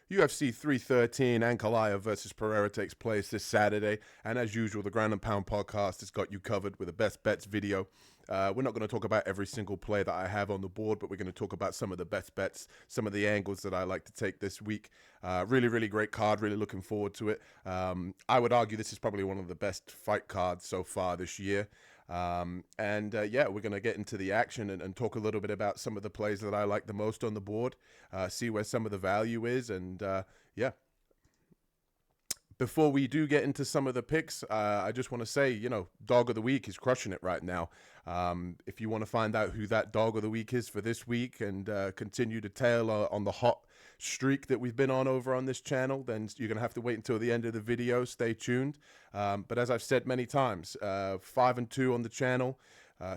UFC 313, Ankalaev versus Pereira takes place this Saturday. And as usual, the Ground and Pound podcast has got you covered with a best bets video. We're not going to talk about every single play that I have on the board, but we're going to talk about some of the best bets, some of the angles that I like to take this week. Really, really great card. Really looking forward to it. I would argue this is probably one of the best fight cards so far this year. Yeah, we're going to get into the action and talk a little bit about some of the plays that I like the most on the board, see where some of the value is, and yeah. Before we do get into some of the picks, I just want to say, dog of the week is crushing it right now. If you want to find out who that dog of the week is for this week and continue to tail on the hot streak that we've been on over on this channel, then you're going to have to wait until the end of the video. Stay tuned. But as I've said many times, 5-2 on the channel.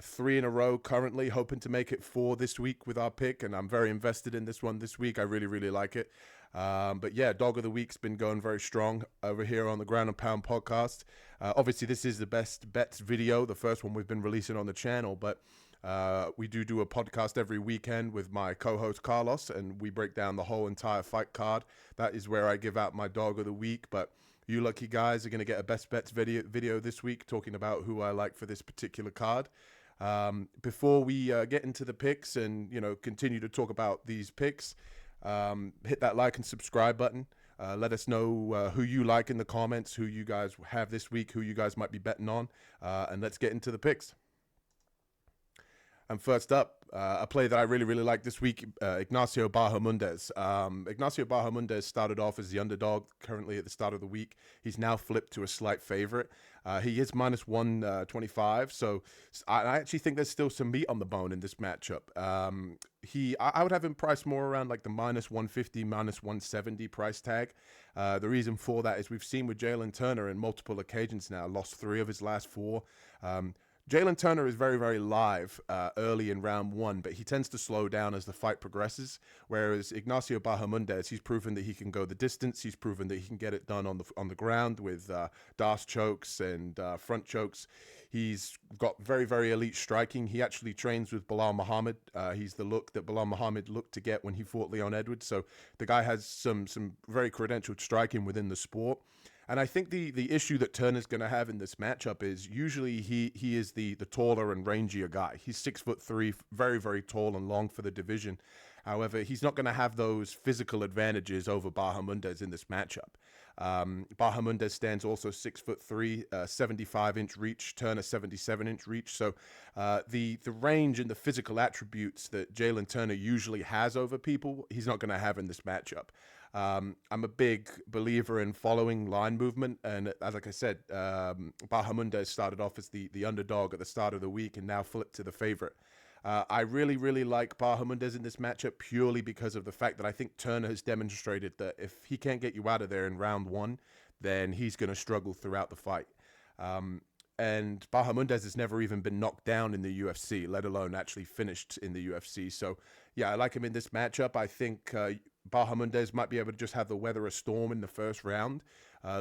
3 in a row currently, hoping to make it 4 this week with our pick, and I'm very invested in this one this week. I really, really like it. But yeah, Dog of the Week's been going very strong over here on the Ground and Pound podcast. Obviously, this is the best bets video, the first one we've been releasing on the channel, but we do a podcast every weekend with my co-host Carlos, and we break down the whole entire fight card. That is where I give out my Dog of the Week, but you lucky guys are going to get a best bets video this week talking about who I like for this particular card. Before we get into the picks and continue to talk about these picks, hit that like and subscribe button. Let us know who you like in the comments, who you guys have this week, who you guys might be betting on, and let's get into the picks. And first up, a play that I really, really like this week, Ignacio Bahamondes. Ignacio Bahamondes started off as the underdog currently at the start of the week. He's now flipped to a slight favorite. He is minus 125, so I actually think there's still some meat on the bone in this matchup. I would have him priced more around like the minus 150, minus 170 price tag. The reason for that is we've seen with Jalen Turner in multiple occasions now, lost 3 of his last 4. Jalen Turner is very, very live early in round 1, but he tends to slow down as the fight progresses, whereas Ignacio Bahamondes, he's proven that he can go the distance. He's proven that he can get it done on the ground with Darce chokes and front chokes. He's got very, very elite striking. He actually trains with Bilal Muhammad. He's the look that Bilal Muhammad looked to get when he fought Leon Edwards. So the guy has some very credentialed striking within the sport. And I think the issue that Turner's going to have in this matchup is usually he is the taller and rangier guy. He's 6'3", very, very tall and long for the division. However, he's not going to have those physical advantages over Bahamondes in this matchup. Bahamondes stands also 6'3", 75-inch reach, Turner 77-inch reach. So the range and the physical attributes that Jalen Turner usually has over people, he's not going to have in this matchup. I'm a big believer in following line movement, and as like I said, Bahamondes started off as the underdog at the start of the week and now flipped to the favorite. I really, really like Bahamondes in this matchup purely because of the fact that I think Turner has demonstrated that if he can't get you out of there in round 1, then he's going to struggle throughout the fight. And Bahamondes has never even been knocked down in the UFC, let alone actually finished in the UFC. So, yeah, I like him in this matchup. I think Bahamondes might be able to just have the weather a storm in the first round.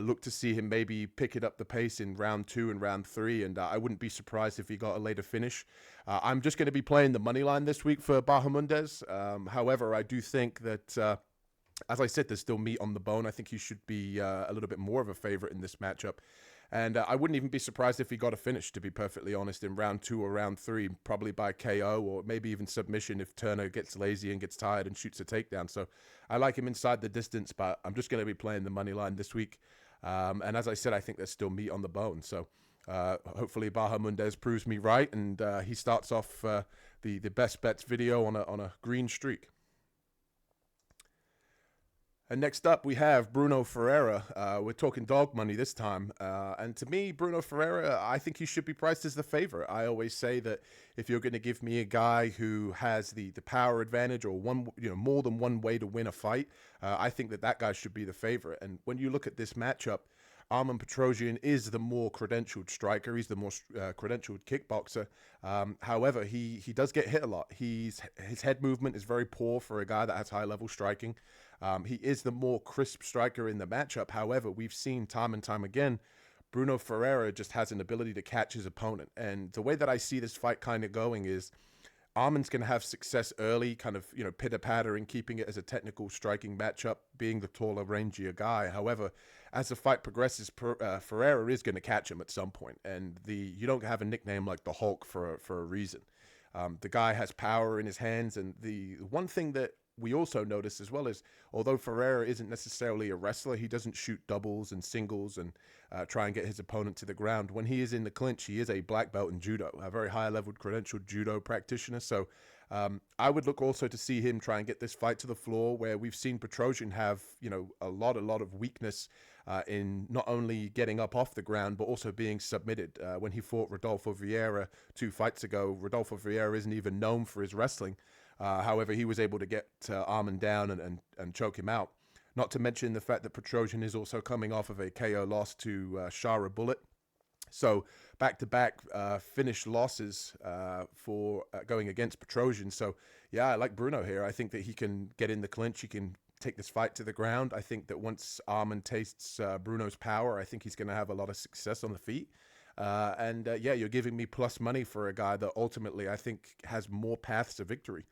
Look to see him maybe pick it up the pace in round 2 and round 3, and I wouldn't be surprised if he got a later finish. I'm just going to be playing the money line this week for Bahamondes. However, I do think that, as I said, there's still meat on the bone. I think he should be a little bit more of a favorite in this matchup. And I wouldn't even be surprised if he got a finish, to be perfectly honest, in round 2 or round 3, probably by KO or maybe even submission if Turner gets lazy and gets tired and shoots a takedown. So I like him inside the distance, but I'm just going to be playing the money line this week. And as I said, I think there's still meat on the bone. So hopefully Bahamondes proves me right, and he starts off the best bets video on a green streak. And next up, we have Bruno Pereira. We're talking dog money this time. And to me, Bruno Pereira, I think he should be priced as the favorite. I always say that if you're going to give me a guy who has the power advantage or more than one way to win a fight, I think that guy should be the favorite. And when you look at this matchup, Arman Petrosyan is the more credentialed striker. He's the more credentialed kickboxer. However, he does get hit a lot. His head movement is very poor for a guy that has high-level striking. He is the more crisp striker in the matchup. However, we've seen time and time again, Bruno Pereira just has an ability to catch his opponent. And the way that I see this fight kind of going is Arman's going to have success early, kind of, pitter-pattering, keeping it as a technical striking matchup, being the taller, rangier guy. However, as the fight progresses, Pereira is going to catch him at some point. And you don't have a nickname like the Hulk for a reason. The guy has power in his hands. And the one thing that we also notice as well is, although Pereira isn't necessarily a wrestler, he doesn't shoot doubles and singles and try and get his opponent to the ground. When he is in the clinch, he is a black belt in judo, a very high-level credentialed judo practitioner. So I would look also to see him try and get this fight to the floor, where we've seen Petrosian have, a lot of weakness in not only getting up off the ground, but also being submitted. When he fought Rodolfo Vieira 2 fights ago, Rodolfo Vieira isn't even known for his wrestling. However, he was able to get Aaran down and choke him out. Not to mention the fact that Petrosian is also coming off of a KO loss to Shara Bullet. So back-to-back finished losses for going against Petrosian. So, yeah, I like Bruno here. I think that he can get in the clinch. He can take this fight to the ground. I think that once Aaran tastes Bruno's power, I think he's going to have a lot of success on the feet. You're giving me plus money for a guy that ultimately I think has more paths to victory.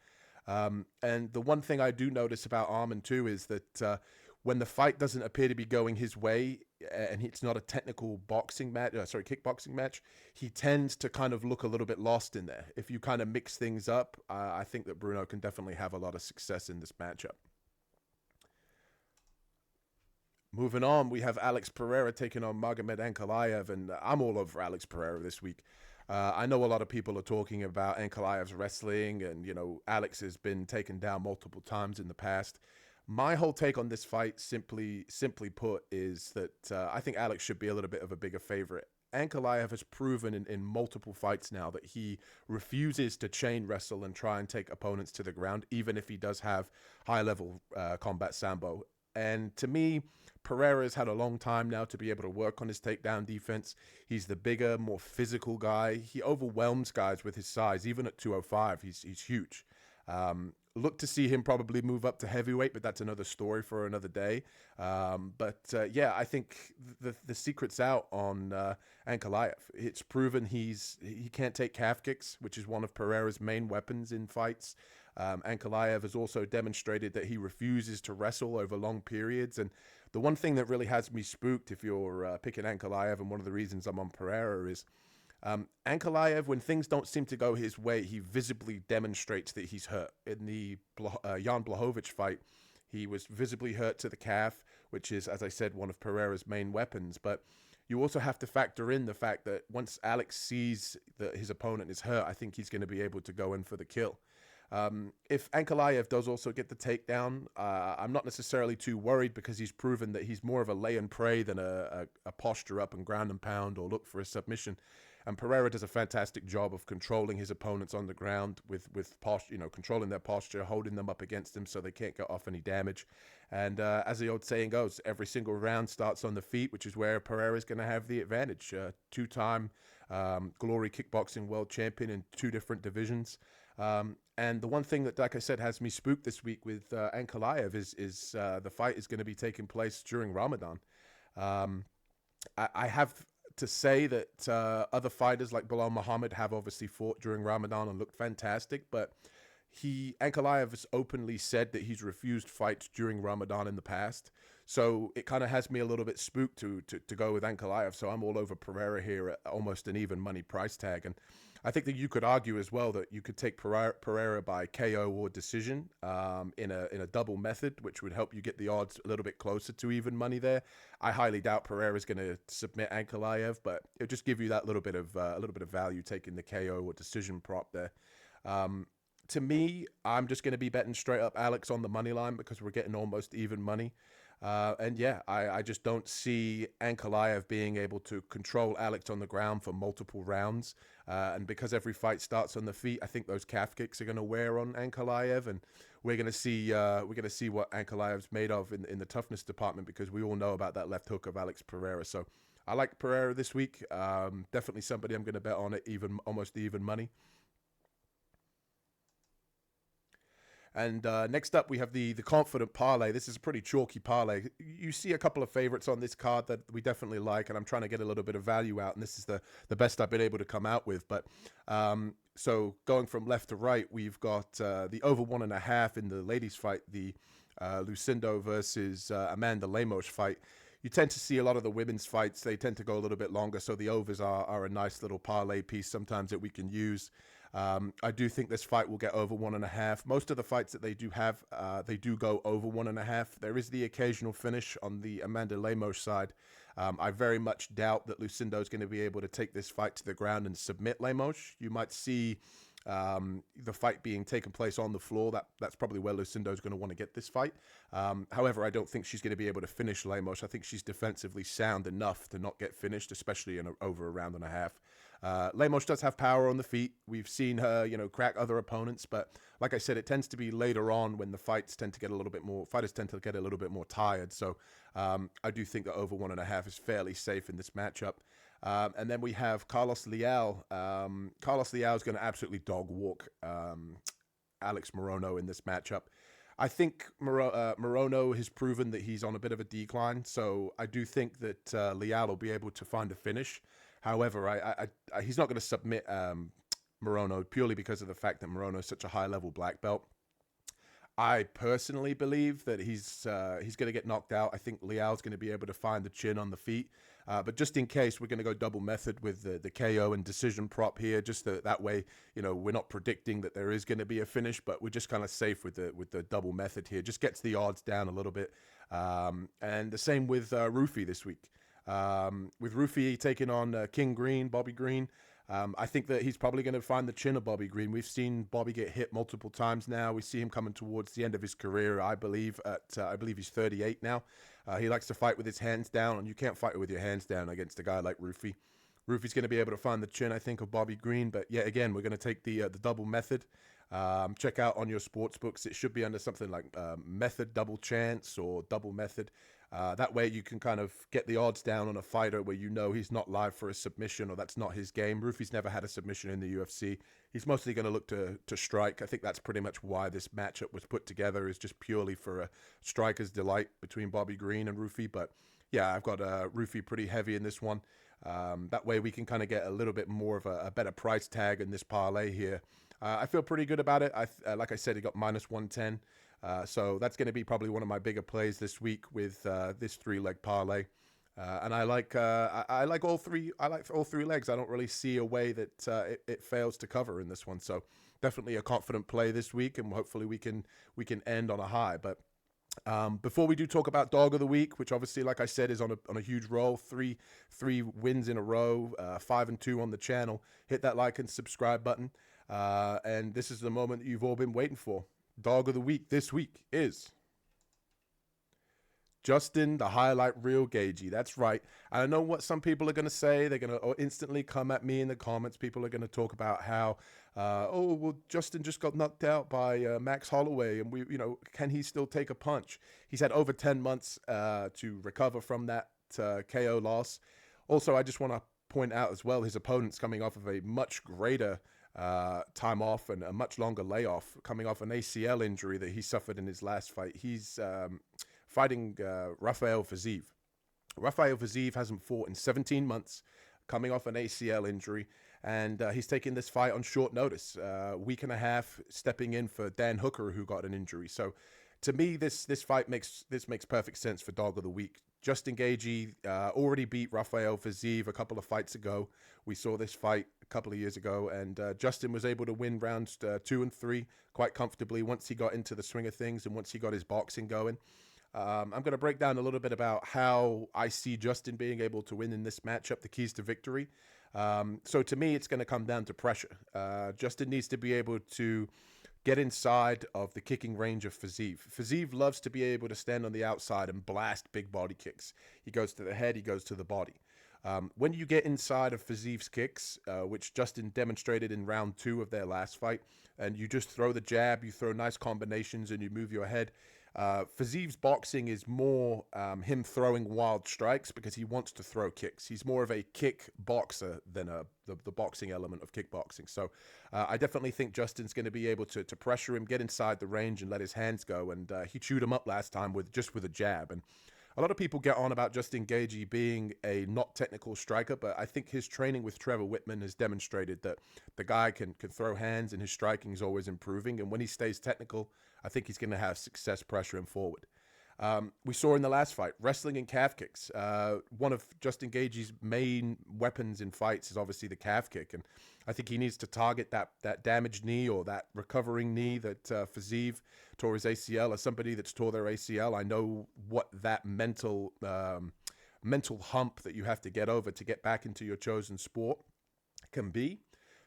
And the one thing I do notice about Aaran too is that when the fight doesn't appear to be going his way, and it's not a technical kickboxing match, he tends to kind of look a little bit lost in there. If you kind of mix things up, I think that Bruno can definitely have a lot of success in this matchup. Moving on, we have Alex Pereira taking on Magomed Ankalaev, and I'm all over Alex Pereira this week. I know a lot of people are talking about Ankalaev's wrestling, and, Alex has been taken down multiple times in the past. My whole take on this fight, simply put, is that I think Alex should be a little bit of a bigger favorite. Ankalaev has proven in multiple fights now that he refuses to chain wrestle and try and take opponents to the ground, even if he does have high-level combat sambo. And to me, Pereira's had a long time now to be able to work on his takedown defense. He's the bigger, more physical guy. He overwhelms guys with his size. Even at 205, he's huge. Look to see him probably move up to heavyweight, but that's another story for another day. I think the secret's out on Ankalaev. It's proven he can't take calf kicks, which is one of Pereira's main weapons in fights. Ankalaev has also demonstrated that he refuses to wrestle over long periods. And the one thing that really has me spooked, if you're picking Ankalaev, and one of the reasons I'm on Pereira, is Ankalaev, when things don't seem to go his way, he visibly demonstrates that he's hurt. In the Jan Blachowicz fight, he was visibly hurt to the calf, which is, as I said, one of Pereira's main weapons. But you also have to factor in the fact that once Alex sees that his opponent is hurt, I think he's going to be able to go in for the kill. If Ankalaev does also get the takedown, I'm not necessarily too worried, because he's proven that he's more of a lay and pray than a posture up and ground and pound or look for a submission. And Pereira does a fantastic job of controlling his opponents on the ground with posture, controlling their posture, holding them up against him so they can't get off any damage. And as the old saying goes, every single round starts on the feet, which is where Pereira is going to have the advantage. Two-time Glory Kickboxing World Champion in 2 different divisions. And the one thing that, like I said, has me spooked this week with Ankalaev is the fight is going to be taking place during Ramadan. I have to say that other fighters like Bilal Muhammad have obviously fought during Ramadan and looked fantastic, but Ankalaev has openly said that he's refused fights during Ramadan in the past. So it kind of has me a little bit spooked to go with Ankalaev. So I'm all over Pereira here at almost an even money price tag. And I think that you could argue as well that you could take Pereira by KO or decision in a double method, which would help you get the odds a little bit closer to even money there. I highly doubt Pereira is going to submit Ankalaev, but it'll just give you that little bit of value taking the KO or decision prop there. To me, I'm just going to be betting straight up Alex on the money line, because we're getting almost even money. I just don't see Ankalaev being able to control Alex on the ground for multiple rounds. And because every fight starts on the feet, I think those calf kicks are going to wear on Ankalaev, and we're going to see what Ankalaev's made of in the toughness department, because we all know about that left hook of Alex Pereira. So I like Pereira this week. Definitely somebody I'm going to bet on at almost even money. And next up, we have the confident parlay. This is a pretty chalky parlay. You see a couple of favorites on this card that we definitely like, and I'm trying to get a little bit of value out, and this is the best I've been able to come out with. But So going from left to right, we've got the over 1.5 in the ladies fight, the Lucindo versus Amanda Lemos fight. You tend to see a lot of the women's fights, they tend to go a little bit longer, so the overs are a nice little parlay piece sometimes that we can use. I do think this fight will get over 1.5. Most of the fights that they do have, they do go over 1.5. There is the occasional finish on the Amanda Lemos side. I very much doubt that Lucindo is going to be able to take this fight to the ground and submit Lemos. You might see the fight being taken place on the floor. That's probably where Lucindo is going to want to get this fight. However, I don't think she's going to be able to finish Lemos. I think she's defensively sound enough to not get finished, especially in over a round and a half. Lemos does have power on the feet. We've seen her, crack other opponents, but like I said, it tends to be later on when the fighters tend to get a little bit more tired. So I do think that over 1.5 is fairly safe in this matchup. And then we have Carlos Leal. Carlos Leal is going to absolutely dog walk Alex Morono in this matchup. I think Morono has proven that he's on a bit of a decline, so I do think that Leal will be able to find a finish. However, he's not going to submit Morono purely because of the fact that Morono is such a high-level black belt. I personally believe that he's going to get knocked out. I think Leal's going to be able to find the chin on the feet. But just in case, we're going to go double method with the KO and decision prop here. Just that way, we're not predicting that there is going to be a finish, but we're just kind of safe with the double method here. Just gets the odds down a little bit. And the same with Rufy this week. With Rufy taking on King Green, Bobby Green. I think that he's probably going to find the chin of Bobby Green. We've seen Bobby get hit multiple times now. We see him coming towards the end of his career, I believe. I believe he's 38 now. He likes to fight with his hands down, and you can't fight with your hands down against a guy like Rufy. Rufy's going to be able to find the chin, I think, of Bobby Green. But yet again, we're going to take the double method. Check out on your sports books. It should be under something like method double chance or double method. That way you can kind of get the odds down on a fighter where he's not live for a submission or that's not his game. Rufy's never had a submission in the UFC. He's mostly going to look to strike. I think that's pretty much why this matchup was put together, is just purely for a striker's delight between Bobby Green and Rufy. But yeah, I've got Rufy pretty heavy in this one. That way we can kind of get a little bit more of a better price tag in this parlay here. I feel pretty good about it. Like I said, he got minus 110. So that's going to be probably one of my bigger plays this week with this 3-leg parlay. And I like all three. I like all 3 legs. I don't really see a way that it fails to cover in this one. So definitely a confident play this week, and hopefully we can end on a high. But before we do talk about dog of the week, which obviously, like I said, is on a huge roll, three wins in a row, 5-2 on the channel. Hit that like and subscribe button. And this is the moment that you've all been waiting for. Dog of the week this week is Justin, the highlight reel Gagey. That's right. I know what some people are going to say. They're going to instantly come at me in the comments. People are going to talk about how, Justin just got knocked out by Max Holloway, and can he still take a punch? He's had over 10 months to recover from that KO loss. Also, I just want to point out as well, his opponent's coming off of a much greater time off and a much longer layoff, coming off an ACL injury that he suffered in his last fight. He's fighting Rafael Fiziev. Rafael Fiziev hasn't fought in 17 months, coming off an ACL injury, and he's taking this fight on short notice, week and a half, stepping in for Dan Hooker, who got an injury. So to me, this fight makes perfect sense for dog of the week. Justin Gagey already beat Rafael Fiziev a couple of fights ago. We saw this fight a couple of years ago, and Justin was able to win rounds 2 and 3 quite comfortably once he got into the swing of things and once he got his boxing going. I'm going to break down a little bit about how I see Justin being able to win in this matchup, the keys to victory. So to me, it's going to come down to pressure. Justin needs to be able to get inside of the kicking range of Fiziev. Fiziev loves to be able to stand on the outside and blast big body kicks. He goes to the head, he goes to the body. When you get inside of Fiziev's kicks, which Justin demonstrated in round 2 of their last fight, and you just throw the jab, you throw nice combinations, and you move your head, Fiziev's boxing is more him throwing wild strikes because he wants to throw kicks. He's more of a kick boxer than the boxing element of kickboxing. So I definitely think Justin's going to be able to pressure him, get inside the range, and let his hands go. And he chewed him up last time with a jab. And a lot of people get on about Justin Gaethje being a not technical striker, but I think his training with Trevor Whitman has demonstrated that the guy can throw hands and his striking is always improving. And when he stays technical, I think he's going to have success pressuring forward. We saw in the last fight, wrestling and calf kicks. One of Justin Gaethje's main weapons in fights is obviously the calf kick. And I think he needs to target that damaged knee or that recovering knee that Fiziev tore his ACL. As somebody that's tore their ACL, I know what that mental hump that you have to get over to get back into your chosen sport can be.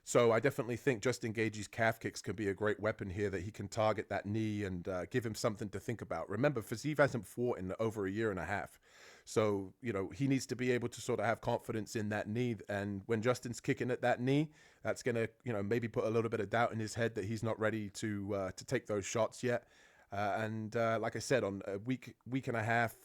So I definitely think Justin Gaethje's calf kicks can be a great weapon here, that he can target that knee and give him something to think about. Remember, Fiziev hasn't fought in over a year and a half. So, he needs to be able to sort of have confidence in that knee. And when Justin's kicking at that knee, that's going to, maybe put a little bit of doubt in his head that he's not ready to take those shots yet. Like I said, on a week and a half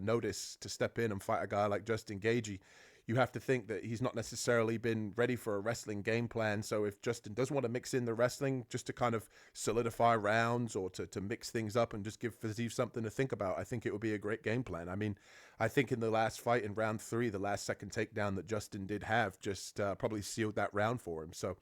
notice to step in and fight a guy like Justin Gaethje, you have to think that he's not necessarily been ready for a wrestling game plan. So if Justin does want to mix in the wrestling just to kind of solidify rounds or to mix things up and just give Fiziev something to think about, I think it would be a great game plan. I mean, I think in the last fight in round 3, the last second takedown that Justin did have just probably sealed that round for him. So,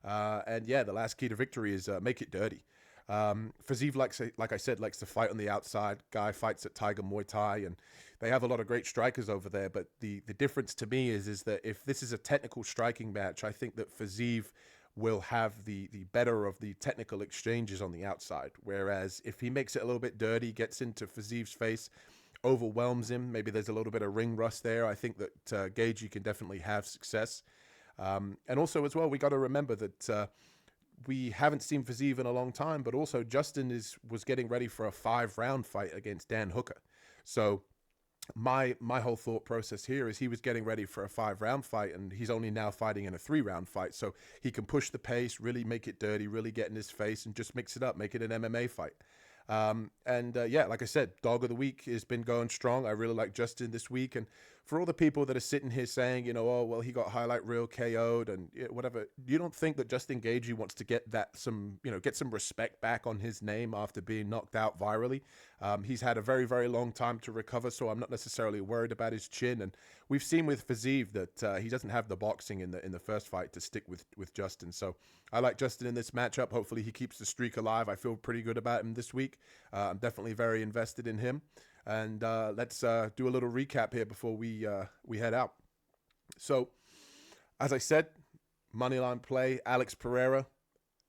the last key to victory is make it dirty. Fiziev, like I said, likes to fight on the outside. Guy fights at Tiger Muay Thai, and they have a lot of great strikers over there. But the difference to me is that if this is a technical striking match, I think that Fiziev will have the better of the technical exchanges on the outside. Whereas if he makes it a little bit dirty, gets into Fiziev's face, overwhelms him, maybe there's a little bit of ring rust there, I think that Gaethje can definitely have success. And also as well, we got to remember that we haven't seen Fiziev in a long time, but also Justin was getting ready for a 5-round fight against Dan Hooker. So my whole thought process here is he was getting ready for a 5-round fight, and he's only now fighting in a 3-round fight. So he can push the pace, really make it dirty, really get in his face, and just mix it up, make it an MMA fight. Like I said, dog of the week has been going strong. I really like Justin this week. And for all the people that are sitting here saying, he got highlight reel KO'd and whatever, you don't think that Justin Gaethje wants to get some respect back on his name after being knocked out virally? He's had a very, very long time to recover, so I'm not necessarily worried about his chin. And we've seen with Fiziev that he doesn't have the boxing in the first fight to stick with Justin. So I like Justin in this matchup. Hopefully he keeps the streak alive. I feel pretty good about him this week. I'm definitely very invested in him. And let's do a little recap here before we head out. So, as I said, moneyline play, Alex Pereira,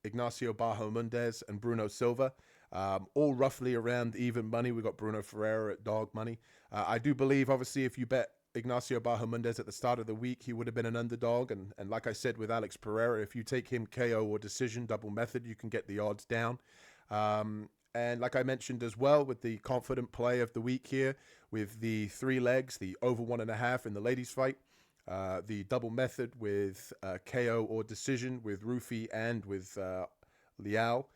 Ignacio Barramundez, and Bruno Silva. All roughly around even money. We got Bruno Ferreira at dog money. I do believe, obviously, if you bet Ignacio Barramundez at the start of the week, he would have been an underdog. And like I said with Alex Pereira, if you take him KO or decision, double method, you can get the odds down. And like I mentioned as well, with the confident play of the week here, with the 3 legs, the over 1.5 in the ladies fight, the double method with KO or decision with Rufi and with Liao,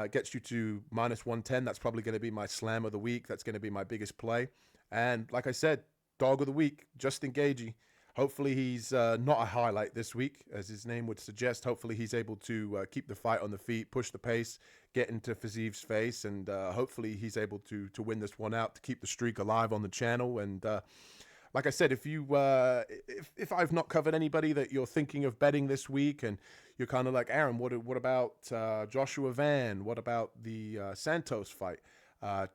gets you to -110. That's probably going to be my slam of the week. That's going to be my biggest play. And like I said, dog of the week, Justin Gaethje. Hopefully he's not a highlight this week, as his name would suggest. Hopefully he's able to keep the fight on the feet, push the pace, get into Fiziev's face, and hopefully he's able to win this one out, to keep the streak alive on the channel. And like I said, if I've not covered anybody that you're thinking of betting this week, and you're kind of like, Aaron, what about Joshua Van? What about the Santos fight?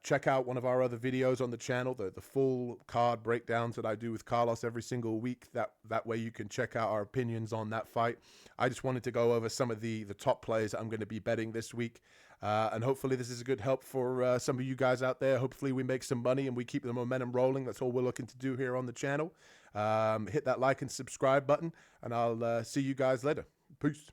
Check out one of our other videos on the channel, the full card breakdowns that I do with Carlos every single week. That way you can check out our opinions on that fight. I just wanted to go over some of the top players I'm going to be betting this week. And hopefully this is a good help for some of you guys out there. Hopefully we make some money and we keep the momentum rolling. That's all we're looking to do here on the channel. Hit that like and subscribe button, and I'll see you guys later. Peace.